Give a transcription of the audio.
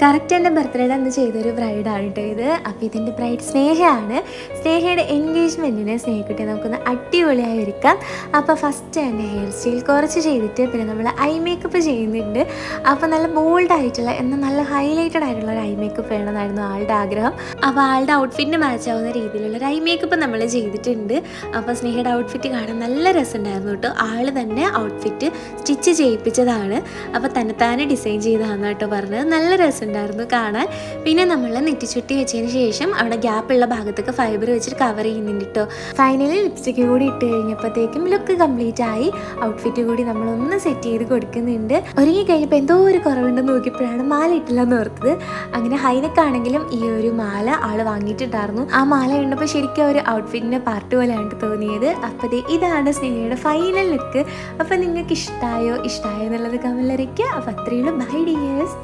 Correct എൻ്റെ ബർത്ത്ഡേയുടെ അന്ന് ചെയ്തൊരു ബ്രൈഡാണ് കേട്ടോ ഇത്. അപ്പോൾ ഇതിൻ്റെ ബ്രൈഡ് സ്നേഹയാണ്. സ്നേഹയുടെ എൻഗേജ്മെൻറ്റിന് സ്നേഹിക്കട്ടെ നമുക്കൊന്ന് അടിപൊളിയായി ഒരുക്കാം. അപ്പോൾ ഫസ്റ്റ് എൻ്റെ ഹെയർ സ്റ്റൈൽ കുറച്ച് ചെയ്തിട്ട് പിന്നെ നമ്മൾ ഐ മേക്കപ്പ് ചെയ്യുന്നുണ്ട്. അപ്പോൾ നല്ല ബോൾഡായിട്ടുള്ള എന്നാൽ നല്ല ഹൈലൈറ്റഡ് ആയിട്ടുള്ള ഒരു ഐ മേക്കപ്പ് വേണമെന്നായിരുന്നു ആളുടെ ആഗ്രഹം. അപ്പോൾ ആളുടെ ഔട്ട്ഫിറ്റിന് മാച്ച് ആവുന്ന രീതിയിലുള്ള ഒരു ഐ മേക്കപ്പ് നമ്മൾ ചെയ്തിട്ടുണ്ട്. അപ്പോൾ സ്നേഹയുടെ ഔട്ട്ഫിറ്റ് കാണാൻ നല്ല രസമുണ്ടായിരുന്നു കേട്ടോ. ആൾ തന്നെ ഔട്ട്ഫിറ്റ് സ്റ്റിച്ച് ചെയ്യിപ്പിച്ചതാണ്. അപ്പോൾ തന്നെത്താനെ ഡിസൈൻ ചെയ്തതാണ് കേട്ടോ പറഞ്ഞത്. നല്ല രസമുണ്ടായിരുന്നു കാണാൻ. പിന്നെ നമ്മൾ നെറ്റിച്ചുട്ടി വെച്ചതിന് ശേഷം അവിടെ ഗ്യാപ്പുള്ള ഭാഗത്തൊക്കെ ഫൈബർ വെച്ചിട്ട് കവർ ചെയ്യുന്നുണ്ട് കേട്ടോ. ഫൈനലി ലിപ്സ്റ്റിക്ക് കൂടി ഇട്ട് കഴിഞ്ഞപ്പോഴത്തേക്കും ലുക്ക് കംപ്ലീറ്റ് ആയി. ഔട്ട്ഫിറ്റ് കൂടി നമ്മളൊന്ന് സെറ്റ് ചെയ്ത് കൊടുക്കുന്നുണ്ട്. ഒരുങ്ങി കഴിഞ്ഞപ്പോൾ എന്തോ ഒരു കുറവുണ്ടെന്ന് നോക്കിയപ്പോഴാണ് മാല ഇട്ടില്ലെന്ന് ഓർത്തത്. അങ്ങനെ ഹൈനക്കാണെങ്കിലും ഈ ഒരു മാല ആൾ വാങ്ങിയിട്ടുണ്ടായിരുന്നു. ആ മാല കണ്ടപ്പോൾ ശരിക്കും ഒരു ഔട്ട്ഫിറ്റിൻ്റെ പാർട്ട് പോലെയാണ് തോന്നിയത്. അപ്പോൾ ഇതാണ് സ്നേഹയുടെ ഫൈനൽ ലുക്ക്. അപ്പോൾ നിങ്ങൾക്ക് ഇഷ്ടമായോ എന്നുള്ളത് കമന്റിൽ അറിയിക്കുക. അപ്പോൾ അത്രയുള്ളൂ. By dears.